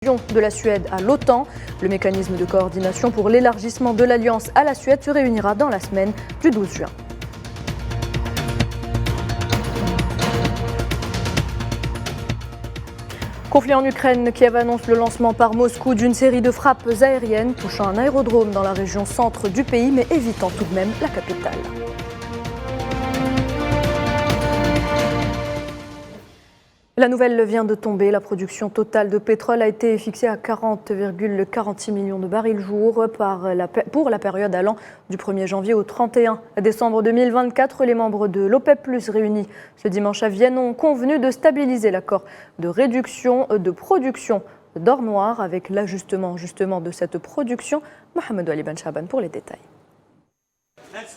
de la Suède à l'OTAN. Le mécanisme de coordination pour l'élargissement de l'Alliance à la Suède se réunira dans la semaine du 12 juin. Conflit en Ukraine, Kiev annonce le lancement par Moscou d'une série de frappes aériennes touchant un aérodrome dans la région centre du pays, mais évitant tout de même la capitale. La nouvelle vient de tomber. La production totale de pétrole a été fixée à 40,46 millions de barils jour pour la période allant du 1er janvier au 31 décembre 2024. Les membres de l'OPEP+ réunis ce dimanche à Vienne ont convenu de stabiliser l'accord de réduction de production d'or noir avec l'ajustement justement de cette production. Mohamed Ali Ben Chaban pour les détails.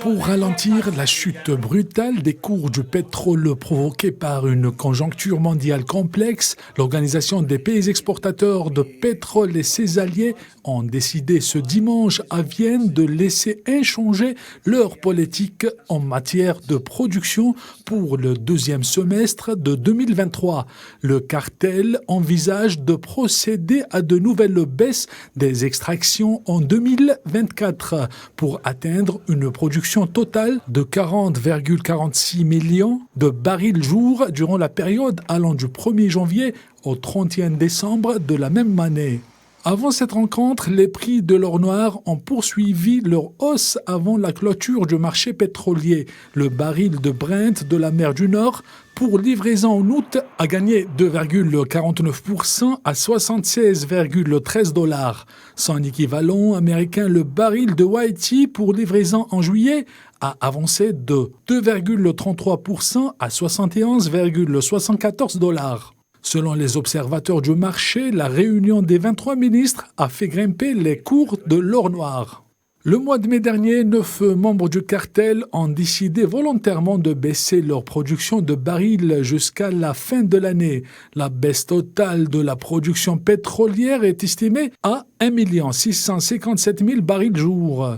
Pour ralentir la chute brutale des cours du pétrole provoquée par une conjoncture mondiale complexe, l'Organisation des pays exportateurs de pétrole et ses alliés ont décidé ce dimanche à Vienne de laisser inchangée leur politique en matière de production pour le deuxième semestre de 2023. Le cartel envisage de procéder à de nouvelles baisses des extractions en 2024 pour atteindre une production totale de 40,46 millions de barils jour durant la période allant du 1er janvier au 31 décembre de la même année. Avant cette rencontre, les prix de l'or noir ont poursuivi leur hausse avant la clôture du marché pétrolier. Le baril de Brent de la mer du Nord pour livraison en août a gagné 2,49% à 76,13 $. Son équivalent américain, le baril de WTI pour livraison en juillet, a avancé de 2,33% à 71,74 $. Selon les observateurs du marché, la réunion des 23 ministres a fait grimper les cours de l'or noir. Le mois de mai dernier, 9 membres du cartel ont décidé volontairement de baisser leur production de barils jusqu'à la fin de l'année. La baisse totale de la production pétrolière est estimée à 1 657 000 barils jour.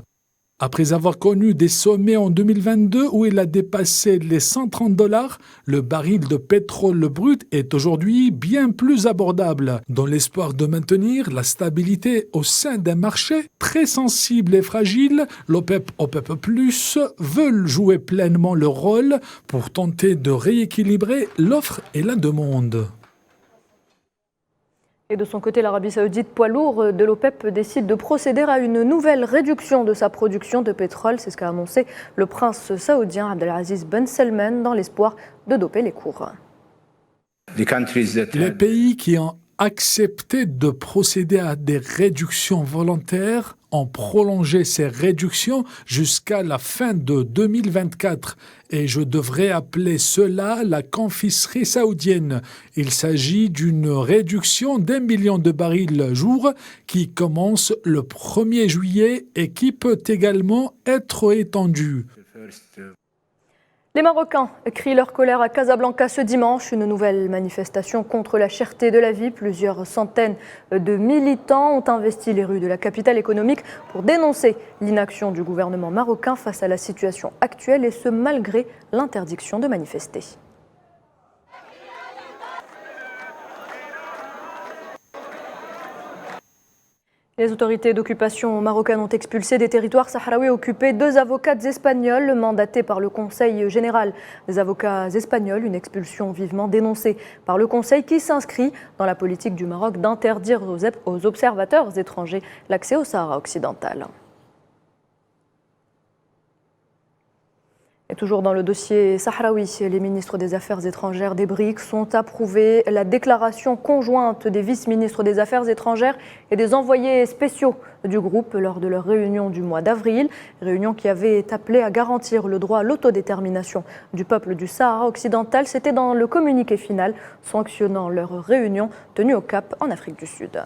Après avoir connu des sommets en 2022 où il a dépassé les 130 $, le baril de pétrole brut est aujourd'hui bien plus abordable. Dans l'espoir de maintenir la stabilité au sein d'un marché très sensible et fragile, l'OPEP, OPEP+, veulent jouer pleinement leur rôle pour tenter de rééquilibrer l'offre et la demande. Et de son côté, l'Arabie Saoudite, poids lourd de l'OPEP, décide de procéder à une nouvelle réduction de sa production de pétrole. C'est ce qu'a annoncé le prince saoudien Abdelaziz Ben Salman dans l'espoir de doper les cours. Les pays qui ont accepté de procéder à des réductions volontaires ont prolongé ces réductions jusqu'à la fin de 2024. Et je devrais appeler cela la confiserie saoudienne. Il s'agit d'une réduction d'1 million de barils jour qui commence le 1er juillet et qui peut également être étendue. Les Marocains crient leur colère à Casablanca ce dimanche. Une nouvelle manifestation contre la cherté de la vie. Plusieurs centaines de militants ont investi les rues de la capitale économique pour dénoncer l'inaction du gouvernement marocain face à la situation actuelle et ce malgré l'interdiction de manifester. Les autorités d'occupation marocaines ont expulsé des territoires sahraouis occupés 2 avocates espagnoles mandatées par le Conseil général des avocats espagnols. Une expulsion vivement dénoncée par le Conseil qui s'inscrit dans la politique du Maroc d'interdire aux observateurs étrangers l'accès au Sahara occidental. Et toujours dans le dossier sahraoui, les ministres des Affaires étrangères des BRICS ont approuvé la déclaration conjointe des vice-ministres des Affaires étrangères et des envoyés spéciaux du groupe lors de leur réunion du mois d'avril, réunion qui avait appelé à garantir le droit à l'autodétermination du peuple du Sahara occidental. C'était dans le communiqué final sanctionnant leur réunion tenue au Cap en Afrique du Sud.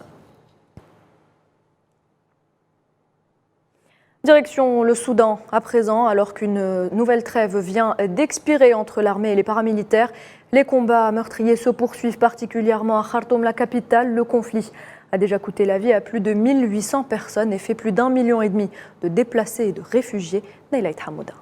Direction le Soudan à présent, alors qu'une nouvelle trêve vient d'expirer entre l'armée et les paramilitaires. Les combats meurtriers se poursuivent particulièrement à Khartoum, la capitale. Le conflit a déjà coûté la vie à plus de 1800 personnes et fait plus d'1,5 million de déplacés et de réfugiés. Nailaït Hamouda.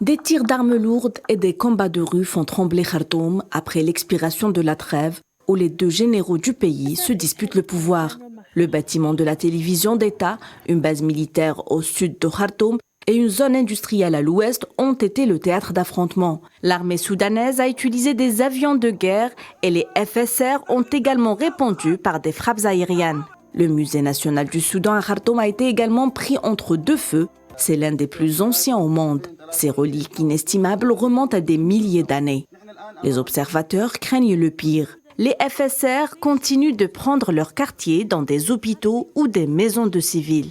Des tirs d'armes lourdes et des combats de rue font trembler Khartoum après l'expiration de la trêve où les deux généraux du pays se disputent le pouvoir. Le bâtiment de la télévision d'État, une base militaire au sud de Khartoum et une zone industrielle à l'ouest ont été le théâtre d'affrontements. L'armée soudanaise a utilisé des avions de guerre et les FSR ont également répondu par des frappes aériennes. Le musée national du Soudan à Khartoum a été également pris entre deux feux. C'est l'un des plus anciens au monde. Ces reliques inestimables remontent à des milliers d'années. Les observateurs craignent le pire. Les FSR continuent de prendre leur quartier dans des hôpitaux ou des maisons de civils.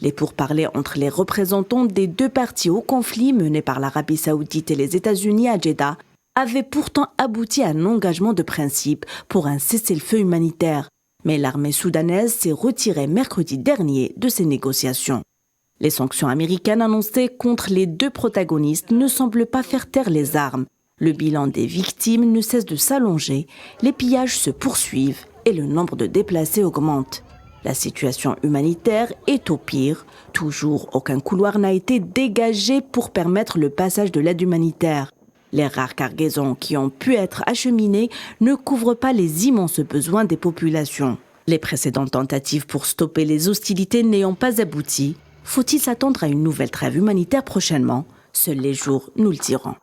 Les pourparlers entre les représentants des deux parties au conflit menés par l'Arabie saoudite et les États-Unis à Jeddah avaient pourtant abouti à un engagement de principe pour un cessez-le-feu humanitaire. Mais l'armée soudanaise s'est retirée mercredi dernier de ces négociations. Les sanctions américaines annoncées contre les deux protagonistes ne semblent pas faire taire les armes. Le bilan des victimes ne cesse de s'allonger, les pillages se poursuivent et le nombre de déplacés augmente. La situation humanitaire est au pire. Toujours aucun couloir n'a été dégagé pour permettre le passage de l'aide humanitaire. Les rares cargaisons qui ont pu être acheminées ne couvrent pas les immenses besoins des populations. Les précédentes tentatives pour stopper les hostilités n'ayant pas abouti, faut-il s'attendre à une nouvelle trêve humanitaire prochainement? Seuls les jours nous le diront.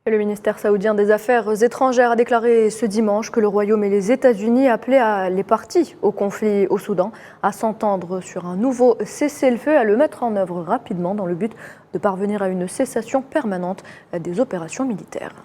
Le ministère saoudien des Affaires étrangères a déclaré ce dimanche que le Royaume et les États-Unis appelaient les parties au conflit au Soudan à s'entendre sur un nouveau cessez-le-feu et à le mettre en œuvre rapidement dans le but de parvenir à une cessation permanente des opérations militaires.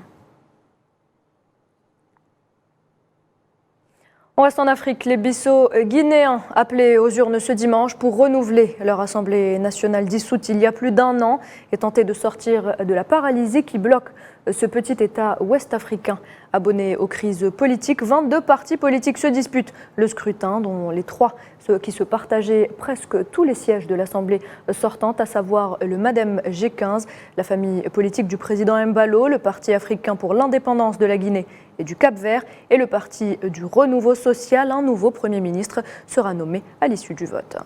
On reste en Afrique. Les Bissau guinéens appelés aux urnes ce dimanche pour renouveler leur Assemblée nationale dissoute il y a plus d'un an et tenter de sortir de la paralysie qui bloque ce petit État ouest-africain. Abonné aux crises politiques, 22 partis politiques se disputent le scrutin, dont les 3 qui se partageaient presque tous les sièges de l'Assemblée sortante, à savoir le MADEM G15, la famille politique du président Embalo, le Parti africain pour l'indépendance de la Guinée et du Cap-Vert et le Parti du renouveau social. Un nouveau Premier ministre sera nommé à l'issue du vote.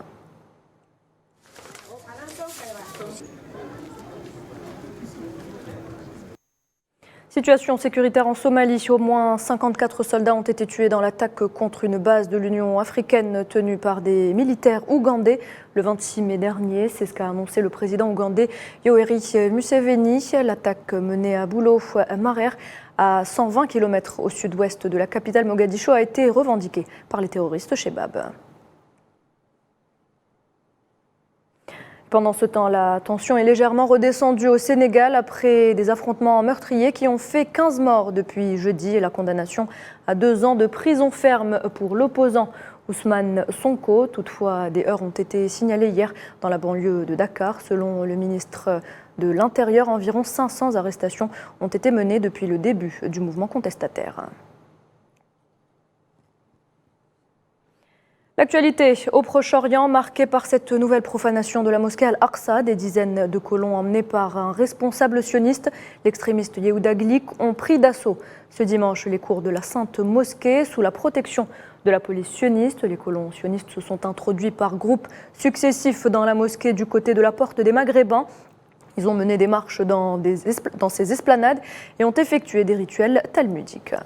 Situation sécuritaire en Somalie. Au moins 54 soldats ont été tués dans l'attaque contre une base de l'Union africaine tenue par des militaires ougandais le 26 mai dernier. C'est ce qu'a annoncé le président ougandais Yoweri Museveni. L'attaque menée à Boulo Marer, à 120 km au sud-ouest de la capitale Mogadiscio, a été revendiquée par les terroristes Chebab. Pendant ce temps, la tension est légèrement redescendue au Sénégal après des affrontements meurtriers qui ont fait 15 morts depuis jeudi et la condamnation à 2 ans de prison ferme pour l'opposant Ousmane Sonko. Toutefois, des heurts ont été signalés hier dans la banlieue de Dakar. Selon le ministre de l'Intérieur, environ 500 arrestations ont été menées depuis le début du mouvement contestataire. L'actualité au Proche-Orient, marquée par cette nouvelle profanation de la mosquée Al-Aqsa. Des dizaines de colons emmenés par un responsable sioniste, l'extrémiste Yehuda Glick, ont pris d'assaut ce dimanche les cours de la Sainte Mosquée sous la protection de la police sioniste. Les colons sionistes se sont introduits par groupes successifs dans la mosquée du côté de la porte des Maghrébins. Ils ont mené des marches dans ces esplanades et ont effectué des rituels talmudiques.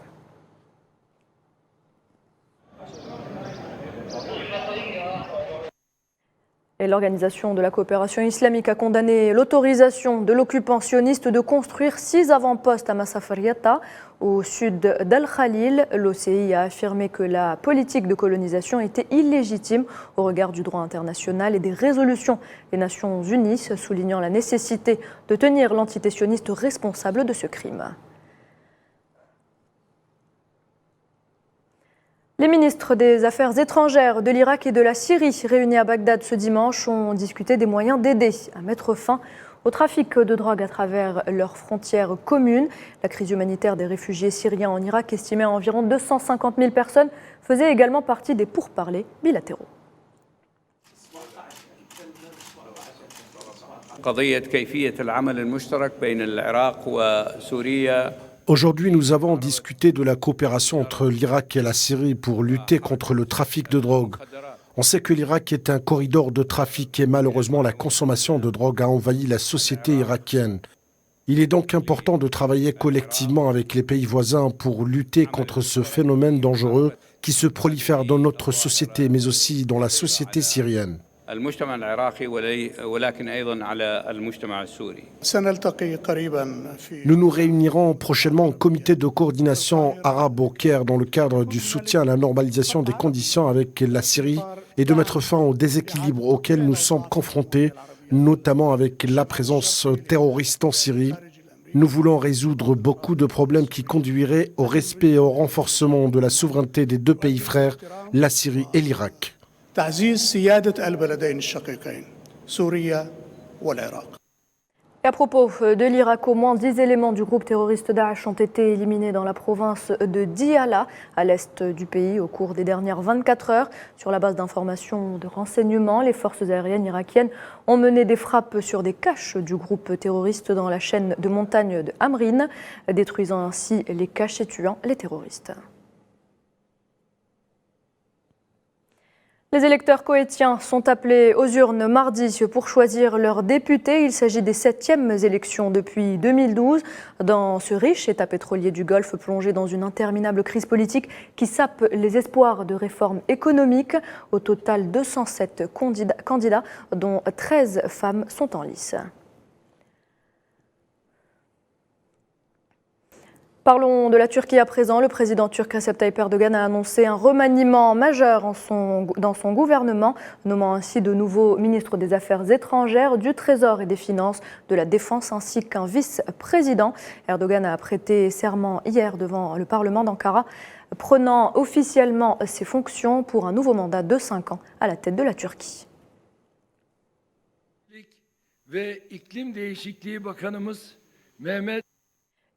Et l'Organisation de la coopération islamique a condamné l'autorisation de l'occupant sioniste de construire 6 avant-postes à Massafariata, au sud d'Al Khalil. L'OCI a affirmé que la politique de colonisation était illégitime au regard du droit international et des résolutions des Nations Unies, soulignant la nécessité de tenir l'entité sioniste responsable de ce crime. Les ministres des Affaires étrangères de l'Irak et de la Syrie, réunis à Bagdad ce dimanche, ont discuté des moyens d'aider à mettre fin au trafic de drogue à travers leurs frontières communes. La crise humanitaire des réfugiés syriens en Irak, estimée à environ 250 000 personnes, faisait également partie des pourparlers bilatéraux. Aujourd'hui, nous avons discuté de la coopération entre l'Irak et la Syrie pour lutter contre le trafic de drogue. On sait que l'Irak est un corridor de trafic et malheureusement la consommation de drogue a envahi la société irakienne. Il est donc important de travailler collectivement avec les pays voisins pour lutter contre ce phénomène dangereux qui se prolifère dans notre société, mais aussi dans la société syrienne. Nous nous réunirons prochainement au comité de coordination arabe au Caire dans le cadre du soutien à la normalisation des conditions avec la Syrie et de mettre fin au déséquilibre auquel nous sommes confrontés, notamment avec la présence terroriste en Syrie. Nous voulons résoudre beaucoup de problèmes qui conduiraient au respect et au renforcement de la souveraineté des deux pays frères, la Syrie et l'Irak. Et à propos de l'Irak, au moins 10 éléments du groupe terroriste Daesh ont été éliminés dans la province de Diyala, à l'est du pays, au cours des dernières 24 heures. Sur la base d'informations de renseignement, les forces aériennes irakiennes ont mené des frappes sur des caches du groupe terroriste dans la chaîne de montagnes de Amrin, détruisant ainsi les caches et tuant les terroristes. Les électeurs koweïtiens sont appelés aux urnes mardi pour choisir leurs députés. Il s'agit des 7e élections depuis 2012. Dans ce riche État pétrolier du Golfe, plongé dans une interminable crise politique qui sape les espoirs de réformes économiques. Au total, 207 candidats, dont 13 femmes, sont en lice. Parlons de la Turquie à présent. Le président turc Recep Tayyip Erdogan a annoncé un remaniement majeur dans son gouvernement, nommant ainsi de nouveaux ministres des Affaires étrangères, du Trésor et des Finances, de la Défense ainsi qu'un vice-président. Erdogan a prêté serment hier devant le Parlement d'Ankara, prenant officiellement ses fonctions pour un nouveau mandat de 5 ans à la tête de la Turquie.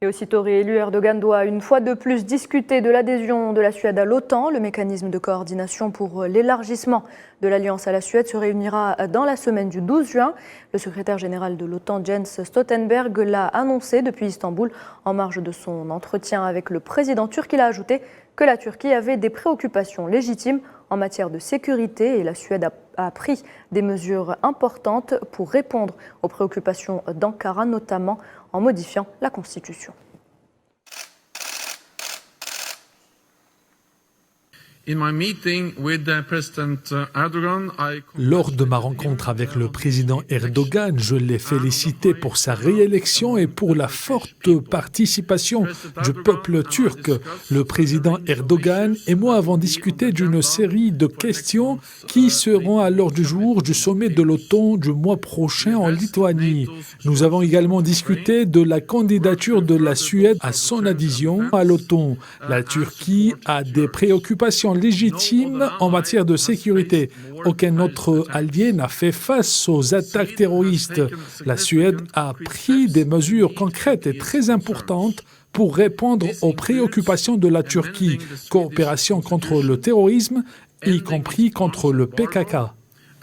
Et aussitôt réélu, Erdogan doit une fois de plus discuter de l'adhésion de la Suède à l'OTAN. Le mécanisme de coordination pour l'élargissement de l'alliance à la Suède se réunira dans la semaine du 12 juin. Le secrétaire général de l'OTAN, Jens Stoltenberg, l'a annoncé depuis Istanbul en marge de son entretien avec le président turc. Il a ajouté que la Turquie avait des préoccupations légitimes en matière de sécurité et la Suède a pris des mesures importantes pour répondre aux préoccupations d'Ankara, notamment en modifiant la Constitution. Lors de ma rencontre avec le président Erdogan, je l'ai félicité pour sa réélection et pour la forte participation du peuple turc. Le président Erdogan et moi avons discuté d'une série de questions qui seront à l'ordre du jour du sommet de l'OTAN du mois prochain en Lituanie. Nous avons également discuté de la candidature de la Suède à son adhésion à l'OTAN. La Turquie a des préoccupations légitime en matière de sécurité. Aucun autre allié n'a fait face aux attaques terroristes. La Suède a pris des mesures concrètes et très importantes pour répondre aux préoccupations de la Turquie. Coopération contre le terrorisme, y compris contre le PKK.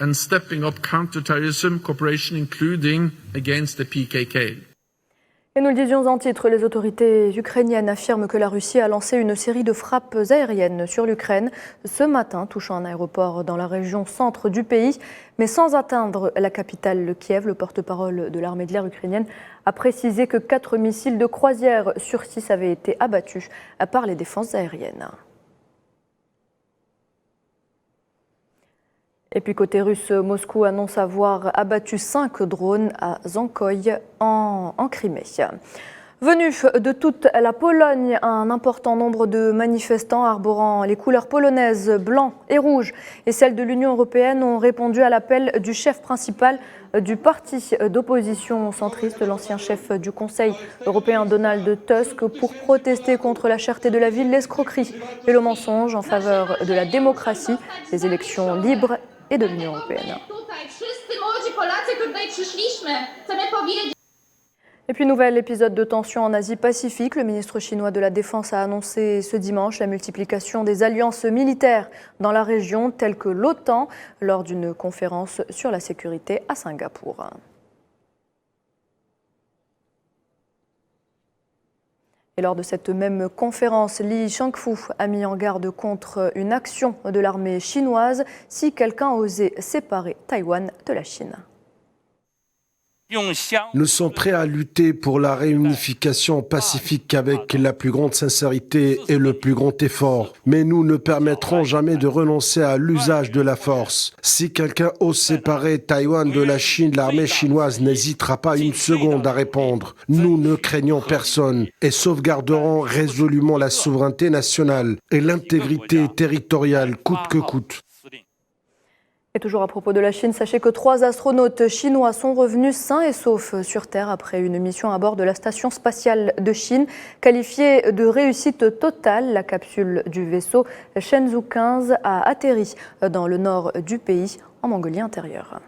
And stepping up counter-terrorism cooperation, including against the PKK. Et nous le disions en titre, les autorités ukrainiennes affirment que la Russie a lancé une série de frappes aériennes sur l'Ukraine ce matin, touchant un aéroport dans la région centre du pays, mais sans atteindre la capitale, le Kiev. Le porte-parole de l'armée de l'air ukrainienne a précisé que 4 missiles de croisière sur 6 avaient été abattus par les défenses aériennes. Et puis côté russe, Moscou annonce avoir abattu 5 drones à Zankoï en Crimée. Venus de toute la Pologne, un important nombre de manifestants arborant les couleurs polonaises, blanc et rouge, et celles de l'Union européenne ont répondu à l'appel du chef principal du parti d'opposition centriste, l'ancien chef du Conseil européen Donald Tusk, pour protester contre la cherté de la vie, l'escroquerie et le mensonge en faveur de la démocratie, des élections libres et de l'Union européenne. Et puis, nouvel épisode de tension en Asie-Pacifique. Le ministre chinois de la Défense a annoncé ce dimanche la multiplication des alliances militaires dans la région, telles que l'OTAN, lors d'une conférence sur la sécurité à Singapour. Et lors de cette même conférence, Li Shangfu a mis en garde contre une action de l'armée chinoise si quelqu'un osait séparer Taïwan de la Chine. Nous sommes prêts à lutter pour la réunification pacifique avec la plus grande sincérité et le plus grand effort. Mais nous ne permettrons jamais de renoncer à l'usage de la force. Si quelqu'un ose séparer Taïwan de la Chine, l'armée chinoise n'hésitera pas une seconde à répondre. Nous ne craignons personne et sauvegarderons résolument la souveraineté nationale et l'intégrité territoriale coûte que coûte. Et toujours à propos de la Chine, sachez que 3 astronautes chinois sont revenus sains et saufs sur Terre après une mission à bord de la station spatiale de Chine. Qualifiée de réussite totale, la capsule du vaisseau Shenzhou 15 a atterri dans le nord du pays, en Mongolie intérieure.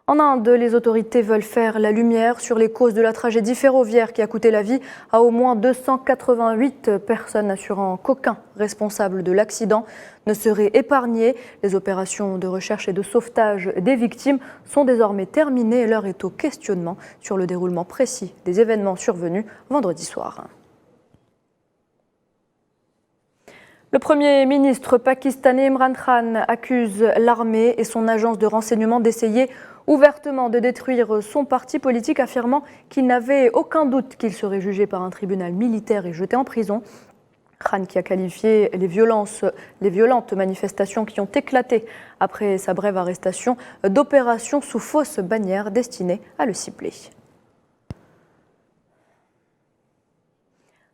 En Inde, les autorités veulent faire la lumière sur les causes de la tragédie ferroviaire qui a coûté la vie à au moins 288 personnes, assurant qu'aucun responsable de l'accident ne serait épargné. Les opérations de recherche et de sauvetage des victimes sont désormais terminées et l'heure est au questionnement sur le déroulement précis des événements survenus vendredi soir. Le Premier ministre pakistanais Imran Khan accuse l'armée et son agence de renseignement d'essayer ouvertement de détruire son parti politique, affirmant qu'il n'avait aucun doute qu'il serait jugé par un tribunal militaire et jeté en prison. Khan qui a qualifié les violentes manifestations qui ont éclaté après sa brève arrestation d'opérations sous fausse bannière destinées à le cibler.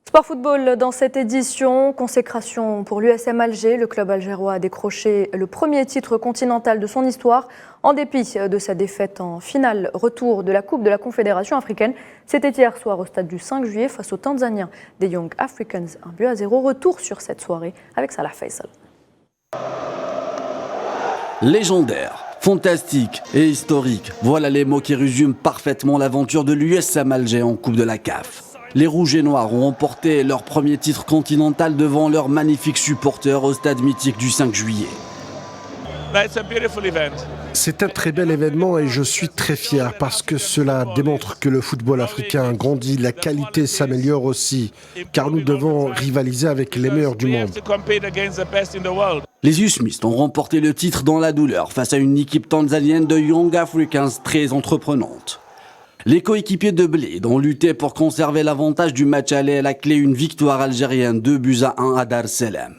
Sport football dans cette édition, consécration pour l'USM Alger. Le club algérois a décroché le premier titre continental de son histoire en dépit de sa défaite en finale retour de la Coupe de la Confédération africaine. C'était hier soir au stade du 5 juillet face aux Tanzaniens des Young Africans. 1-0. Retour sur cette soirée avec Salah Faisal. Légendaire, fantastique et historique. Voilà les mots qui résument parfaitement l'aventure de l'USM Alger en Coupe de la CAF. Les Rouges et Noirs ont remporté leur premier titre continental devant leurs magnifiques supporters au stade mythique du 5 juillet. C'est un très bel événement et je suis très fier parce que cela démontre que le football africain grandit, la qualité s'améliore aussi, car nous devons rivaliser avec les meilleurs du monde. Les USMIST ont remporté le titre dans la douleur face à une équipe tanzanienne de Young Africans très entreprenante. Les coéquipiers de Bled ont lutté pour conserver l'avantage du match aller à la clé, une victoire algérienne 2-1 à Dar es Salaam.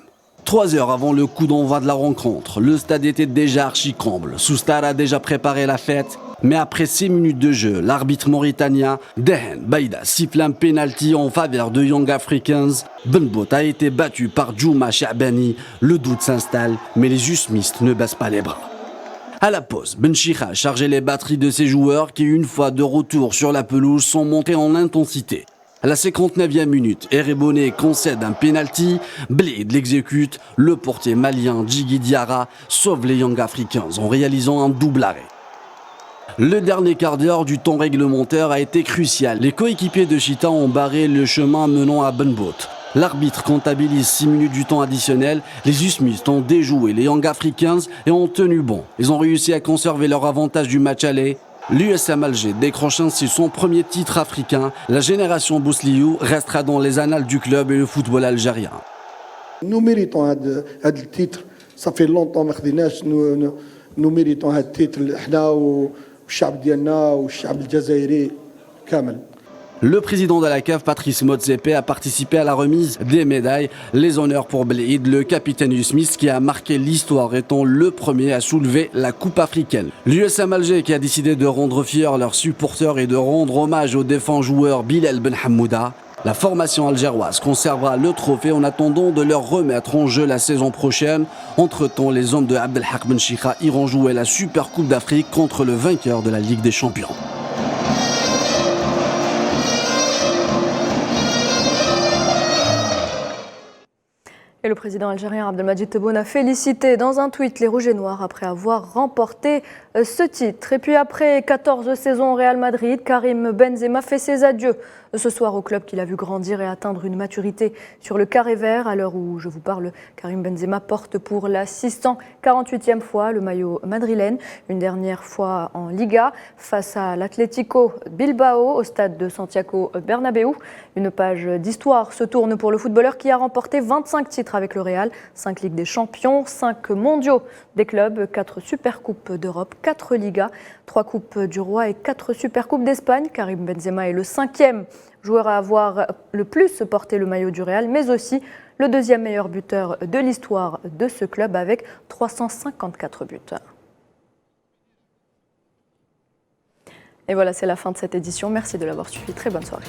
3 heures avant le coup d'envoi de la rencontre, le stade était déjà archi-comble. Soustar a déjà préparé la fête, mais après 6 minutes de jeu, l'arbitre mauritanien Dehen Baïda siffle un penalty en faveur de Young Africans. Benbout a été battu par Djouma Chabani. Le doute s'installe, mais les USMIST ne baissent pas les bras. À la pause, Benchicha a chargé les batteries de ses joueurs qui, une fois de retour sur la pelouse, sont montés en intensité. À la 59e minute, Erebone concède un penalty, Bled l'exécute, le portier malien Djigui Diarra sauve les Young Africans en réalisant un double arrêt. Le dernier quart d'heure du temps réglementaire a été crucial. Les coéquipiers de Chita ont barré le chemin menant à Benbout. L'arbitre comptabilise 6 minutes du temps additionnel. Les USMIST ont déjoué les Young Africans et ont tenu bon. Ils ont réussi à conserver leur avantage du match aller. L'USM Alger décroche ainsi son premier titre africain. La génération Bousliou restera dans les annales du club et le football algérien. Nous méritons ce titre. Ça fait longtemps que nous méritons ce titre. Nous, le peuple ديالنا والشعب الجزائري كامل. Le président de la CAF, Patrice Motsepe, a participé à la remise des médailles. Les honneurs pour Bled, le capitaine USMIST qui a marqué l'histoire étant le premier à soulever la Coupe africaine. L'USM Alger qui a décidé de rendre fiers leurs supporters et de rendre hommage au défunt joueur Bilal Ben Hamouda. La formation algéroise conservera le trophée en attendant de leur remettre en jeu la saison prochaine. Entre-temps, les hommes de Abdelhak Benchicha iront jouer la Super Coupe d'Afrique contre le vainqueur de la Ligue des Champions. Et le président algérien Abdelmadjid Tebboune a félicité dans un tweet les Rouges et Noirs après avoir remporté ce titre. Et puis après 14 saisons au Real Madrid, Karim Benzema fait ses adieux ce soir au club qu'il a vu grandir et atteindre une maturité sur le carré vert. À l'heure où je vous parle, Karim Benzema porte pour la 648e fois le maillot madrilène, une dernière fois en Liga face à l'Atlético Bilbao au stade de Santiago Bernabéu. Une page d'histoire se tourne pour le footballeur qui a remporté 25 titres avec le Real, 5 Ligues des Champions, 5 mondiaux des clubs, 4 Supercoupes d'Europe, 4 Ligas, 3 Coupes du Roi et 4 Supercoupes d'Espagne. Karim Benzema est le 5e joueur à avoir le plus porté le maillot du Real, mais aussi le 2e meilleur buteur de l'histoire de ce club avec 354 buts. Et voilà, c'est la fin de cette édition. Merci de l'avoir suivi. Très bonne soirée.